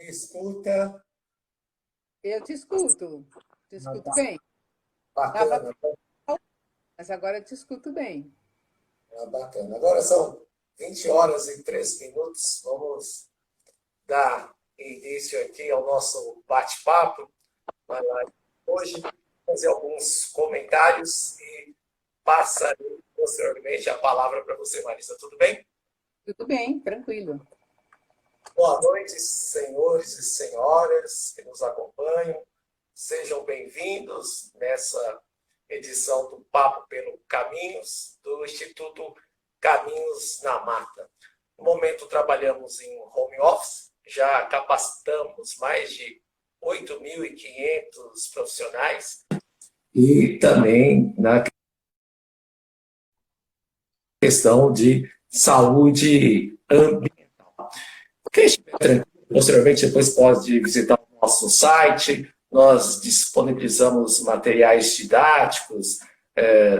Escuta. Eu te escuto. Te Ah, escuto tá. bem. Tava, Bacana, mas agora eu te escuto bem. bacana. Agora são 20 horas e 3 minutos. Vamos dar início aqui ao nosso bate-papo. Vai lá hoje, fazer alguns comentários e passarei posteriormente a palavra para você, Marisa. Tudo bem? Tudo bem, tranquilo. Boa noite, senhores e senhoras que nos acompanham. Sejam bem-vindos nessa edição do Papo pelo Caminhos, do Instituto Caminhos na Mata. No momento, trabalhamos em home office, já capacitamos mais de 8.500 profissionais e também na questão de saúde ambiental. Quem estiver tranquilo, posteriormente depois pode visitar o nosso site. Nós disponibilizamos materiais didáticos,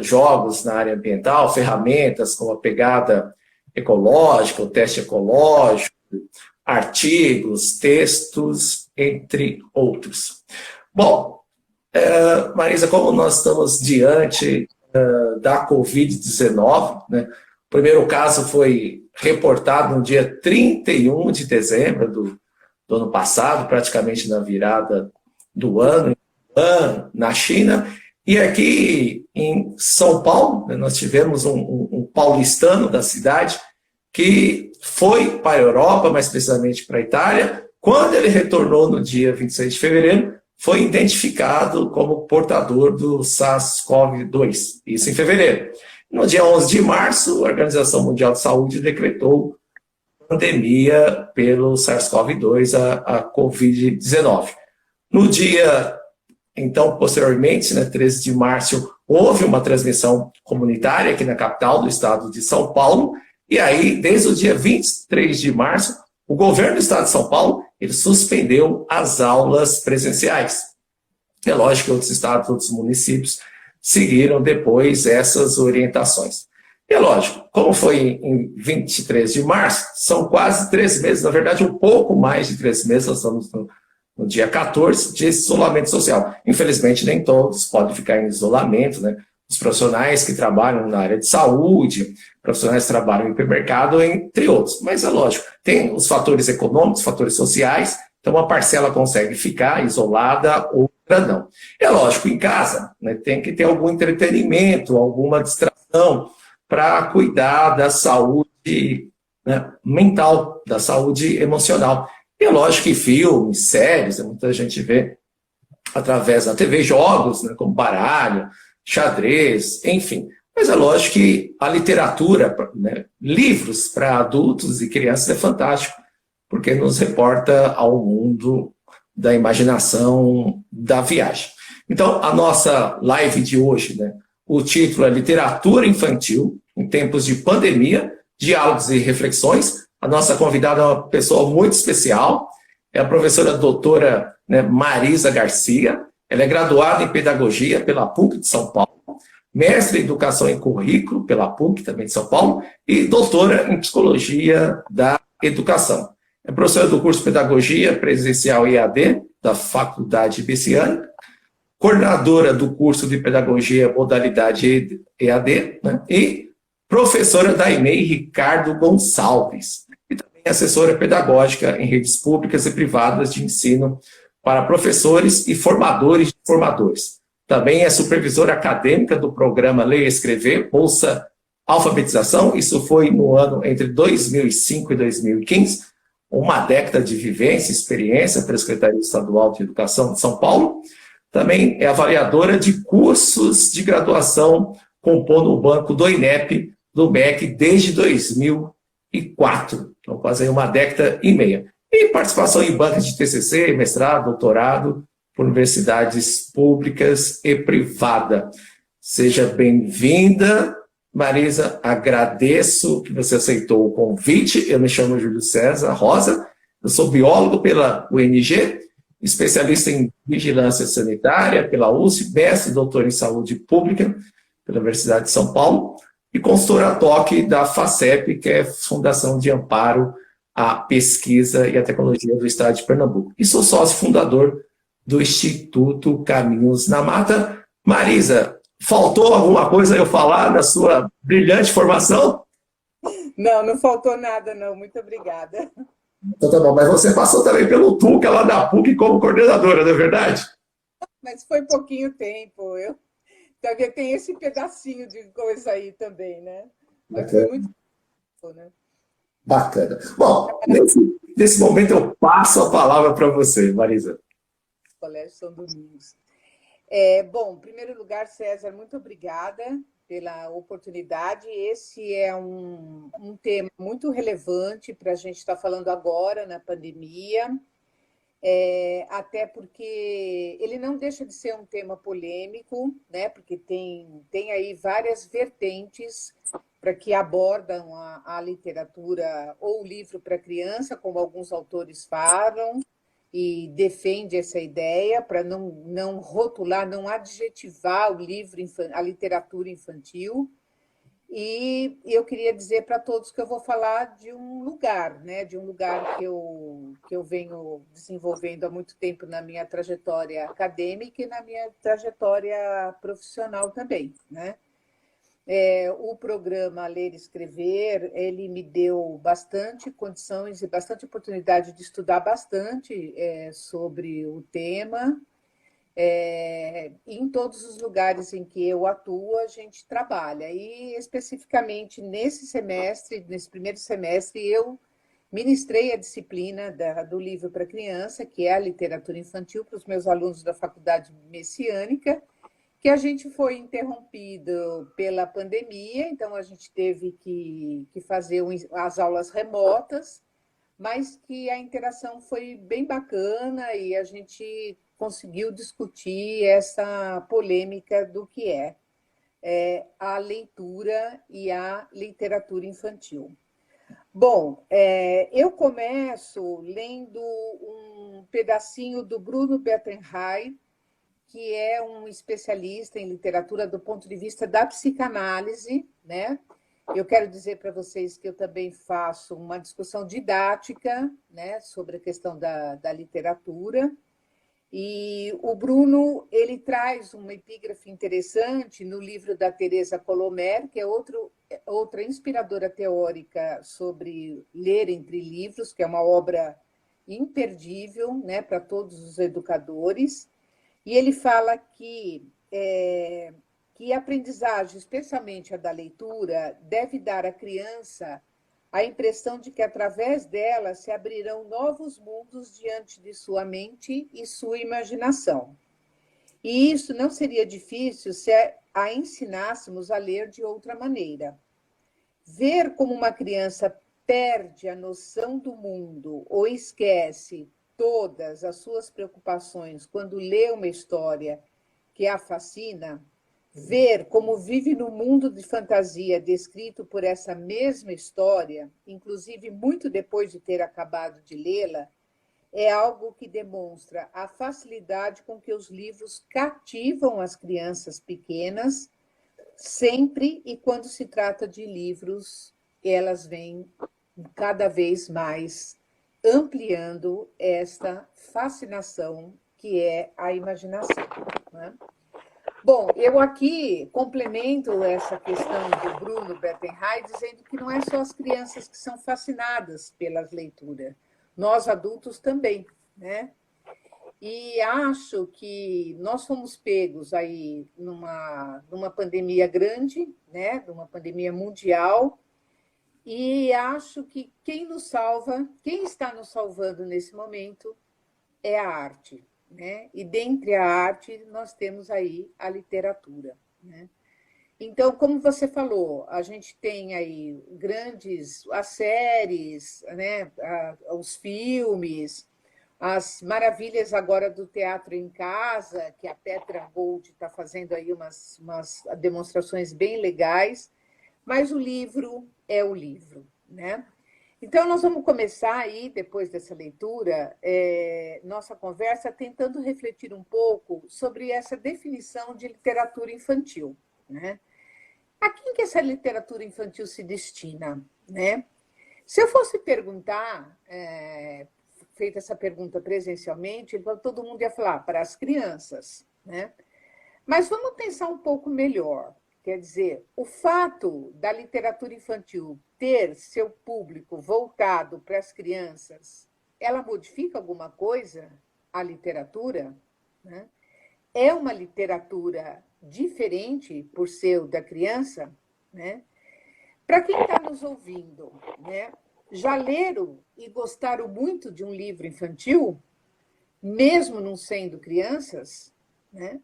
jogos na área ambiental, ferramentas como a pegada ecológica, o teste ecológico, artigos, textos, entre outros. Bom, Marisa, como nós estamos diante da Covid-19, né? O primeiro caso foi reportado no dia 31 de dezembro do ano passado, praticamente na virada do ano, na China. E aqui em São Paulo, né, nós tivemos um paulistano da cidade que foi para a Europa, mais precisamente para a Itália. Quando ele retornou no dia 26 de fevereiro, foi identificado como portador do SARS-CoV-2, isso em fevereiro. No dia 11 de março, a Organização Mundial de Saúde decretou pandemia pelo SARS-CoV-2, a Covid-19. No dia, então, posteriormente, 13 de março, houve uma transmissão comunitária aqui na capital do estado de São Paulo, e aí, desde o dia 23 de março, o governo do estado de São Paulo ele suspendeu as aulas presenciais. É lógico que outros estados, outros municípios seguiram depois essas orientações. E é lógico, como foi em 23 de março, são quase 3 meses, na verdade um pouco mais de 3 meses, nós estamos no dia 14 de isolamento social. Infelizmente nem todos podem ficar em isolamento, né? Os profissionais que trabalham na área de saúde, profissionais que trabalham em hipermercado, entre outros. Mas é lógico, tem os fatores econômicos, fatores sociais, então uma parcela consegue ficar isolada, outra não. É lógico, em casa, né, tem que ter algum entretenimento, alguma distração para cuidar da saúde, né, mental, da saúde emocional. E é lógico que filmes, séries, muita gente vê através da TV jogos, né, como baralho, xadrez, enfim. Mas é lógico que a literatura, né, livros para adultos e crianças é fantástico, porque nos reporta ao mundo da imaginação, da viagem. Então, a nossa live de hoje, né, o título é Literatura Infantil em Tempos de Pandemia, Diálogos e Reflexões. A nossa convidada é uma pessoa muito especial, é a professora doutora, né, Marisa Garcia. Ela é graduada em Pedagogia pela PUC de São Paulo, mestre em Educação em Currículo pela PUC, também de São Paulo, e doutora em Psicologia da Educação. É professora do curso Pedagogia Presencial EAD, da Faculdade Bessiane, coordenadora do curso de Pedagogia Modalidade EAD, né, e professora da EMEI Ricardo Gonçalves, e também assessora pedagógica em redes públicas e privadas de ensino para professores e formadores de formadores. Também é supervisora acadêmica do programa Ler e Escrever, Bolsa Alfabetização. Isso foi no ano entre 2005 e 2015, uma década de vivência e experiência pela Secretaria Estadual de Educação de São Paulo. Também é avaliadora de cursos de graduação, compondo o banco do INEP, do MEC, desde 2004. Então, quase uma década e meia. E participação em bancas de TCC, mestrado, doutorado, por universidades públicas e privada. Seja bem-vinda, Marisa. Agradeço que você aceitou o convite. Eu me chamo Júlio César Rosa, eu sou biólogo pela UNG, especialista em vigilância sanitária pela USP, mestre e doutor em saúde pública pela Universidade de São Paulo, e consultora TOC da FACEP, que é Fundação de Amparo a pesquisa e a tecnologia do Estado de Pernambuco. E sou sócio fundador do Instituto Caminhos na Mata. Marisa, faltou alguma coisa eu falar da sua brilhante formação? Não, não faltou nada, não. Muito obrigada. Então tá bom, mas você passou também pelo TUCA lá da PUC como coordenadora, não é verdade? Mas foi pouquinho tempo. Eu também tem esse pedacinho de coisa aí também, né? Mas foi muito bom, né? Bacana. Bom, nesse momento eu passo a palavra para você, Marisa. Colégio São Domingos. Bom, em primeiro lugar, César, muito obrigada pela oportunidade. Esse é um tema muito relevante para a gente estar falando agora na pandemia, até porque ele não deixa de ser um tema polêmico, né? Porque tem aí várias vertentes para que abordam a literatura ou o livro para criança, como alguns autores falam, e defende essa ideia para não rotular, não adjetivar o livro, a literatura infantil. E eu queria dizer para todos que eu vou falar de um lugar, né? De um lugar que eu venho desenvolvendo há muito tempo na minha trajetória acadêmica e na minha trajetória profissional também, né? O programa Ler e Escrever, ele me deu bastante condições e bastante oportunidade de estudar bastante sobre o tema. Em todos os lugares em que eu atuo, a gente trabalha. E, especificamente, nesse primeiro semestre, eu ministrei a disciplina do livro para criança, que é a literatura infantil, para os meus alunos da Faculdade Messiânica, que a gente foi interrompido pela pandemia, então a gente teve que fazer as aulas remotas, mas que a interação foi bem bacana e a gente conseguiu discutir essa polêmica do que é a leitura e a literatura infantil. Bom, eu começo lendo um pedacinho do Bruno Bettenheim, que é um especialista em literatura do ponto de vista da psicanálise, né? Eu quero dizer para vocês que eu também faço uma discussão didática, né, sobre a questão da literatura. E o Bruno, ele traz uma epígrafe interessante no livro da Teresa Colomer, que é outra inspiradora teórica sobre ler entre livros, que é uma obra imperdível, né, para todos os educadores. E ele fala que a aprendizagem, especialmente a da leitura, deve dar à criança a impressão de que, através dela, se abrirão novos mundos diante de sua mente e sua imaginação. E isso não seria difícil se a ensinássemos a ler de outra maneira. Ver como uma criança perde a noção do mundo ou esquece todas as suas preocupações quando lê uma história que a fascina, ver como vive no mundo de fantasia descrito por essa mesma história, inclusive muito depois de ter acabado de lê-la, é algo que demonstra a facilidade com que os livros cativam as crianças pequenas, sempre e quando se trata de livros, elas vêm cada vez mais ampliando esta fascinação que é a imaginação, né? Bom, eu aqui complemento essa questão do Bruno Bettenheim dizendo que não é só as crianças que são fascinadas pelas leituras, nós adultos também, né? E acho que nós fomos pegos aí numa pandemia grande, né? Numa pandemia mundial, e acho que quem nos salva, quem está nos salvando nesse momento é a arte, né? E dentre a arte nós temos aí a literatura, né? Então, como você falou, a gente tem aí as séries, né? Os filmes, as maravilhas agora do teatro em casa, que a Petra Gold está fazendo aí umas demonstrações bem legais, mas o livro é o livro, né? Então, nós vamos começar aí, depois dessa leitura, nossa conversa tentando refletir um pouco sobre essa definição de literatura infantil, né? A quem que essa literatura infantil se destina, né? Se eu fosse perguntar, feita essa pergunta presencialmente, então todo mundo ia falar para as crianças, né? Mas vamos pensar um pouco melhor. Quer dizer, o fato da literatura infantil ter seu público voltado para as crianças, ela modifica alguma coisa a literatura, né? É uma literatura diferente por ser o da criança, né? Para quem está nos ouvindo, né? Já leram e gostaram muito de um livro infantil, mesmo não sendo crianças, né?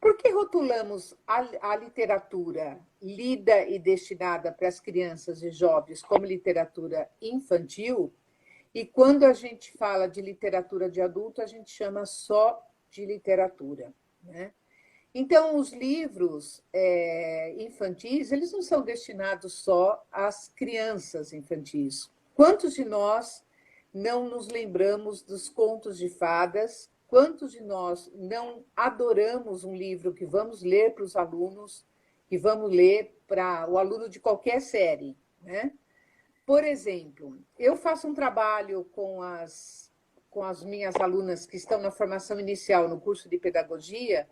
Por que rotulamos a literatura lida e destinada para as crianças e jovens como literatura infantil? E quando a gente fala de literatura de adulto, a gente chama só de literatura, né? Então, os livros infantis, eles não são destinados só às crianças infantis. Quantos de nós não nos lembramos dos contos de fadas? Quantos de nós não adoramos um livro que vamos ler para os alunos, que vamos ler para o aluno de qualquer série, né? Por exemplo, eu faço um trabalho com as minhas alunas que estão na formação inicial no curso de pedagogia,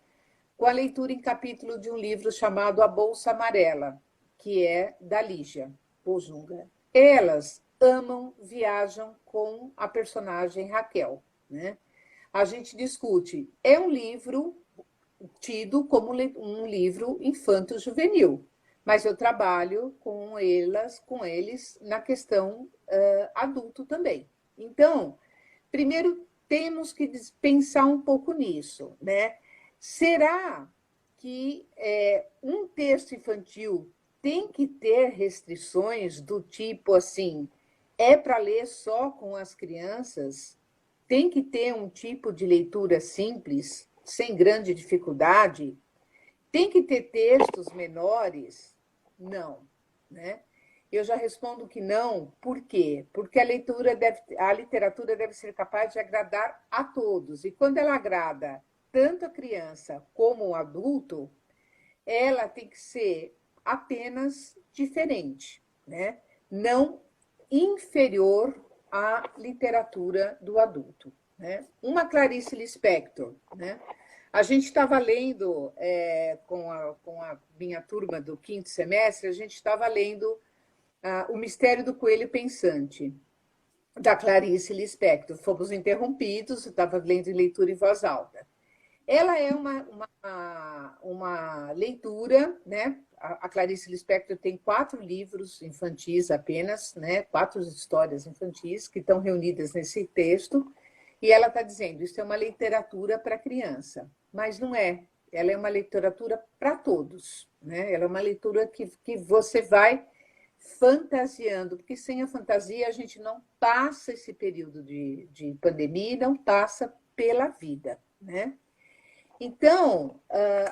com a leitura em capítulo de um livro chamado A Bolsa Amarela, que é da Lígia Bojunga. Elas amam, viajam com a personagem Raquel, né? A gente discute, é um livro tido como um livro infanto-juvenil, mas eu trabalho com eles na questão adulto também. Então, primeiro temos que pensar um pouco nisso, né? Será que um texto infantil tem que ter restrições do tipo assim, é para ler só com as crianças? Tem que ter um tipo de leitura simples, sem grande dificuldade? Tem que ter textos menores? Não, né? Eu já respondo que não. Por quê? Porque a literatura deve ser capaz de agradar a todos. E quando ela agrada tanto a criança como o adulto, ela tem que ser apenas diferente, né? Não inferior à literatura do adulto, né? Uma Clarice Lispector, né? A gente estava lendo com a minha turma do quinto semestre, a gente estava lendo O Mistério do Coelho Pensante, da Clarice Lispector. Fomos interrompidos, eu estava lendo em leitura em voz alta. Ela é uma leitura, né? A Clarice Lispector tem 4 livros infantis apenas, né? 4 histórias infantis que estão reunidas nesse texto, e ela está dizendo, isso é uma literatura para criança, mas não é. Ela é uma literatura para todos, né? Ela é uma leitura que você vai fantasiando, porque sem a fantasia a gente não passa esse período de pandemia e não passa pela vida, né? Então,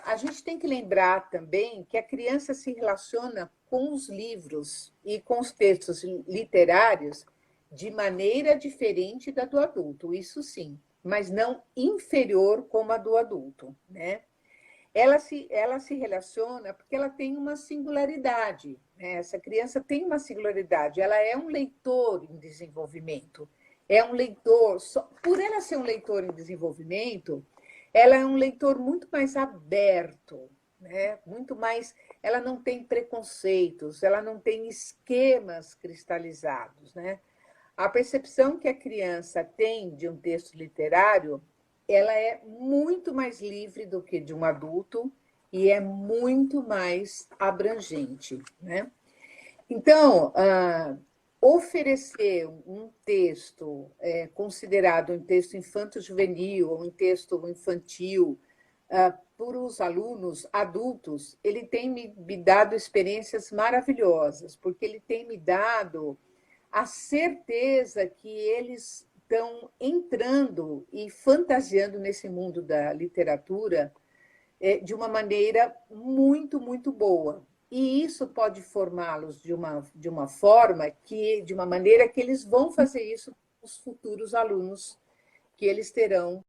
a gente tem que lembrar também que a criança se relaciona com os livros e com os textos literários de maneira diferente da do adulto, isso sim, mas não inferior como a do adulto, né? Ela se relaciona porque ela tem uma singularidade, né? Essa criança tem uma singularidade, ela é um leitor em desenvolvimento, é um leitor, por ela ser um leitor em desenvolvimento, ela é um leitor muito mais aberto, né? Muito mais, ela não tem preconceitos, ela não tem esquemas cristalizados, né? A percepção que a criança tem de um texto literário, ela é muito mais livre do que de um adulto e é muito mais abrangente, né? Então, oferecer um texto considerado um texto infanto-juvenil ou um texto infantil para os alunos adultos, ele tem me dado experiências maravilhosas, porque ele tem me dado a certeza que eles estão entrando e fantasiando nesse mundo da literatura de uma maneira muito, muito boa. E isso pode formá-los de uma forma de uma maneira que eles vão fazer isso com os futuros alunos que eles terão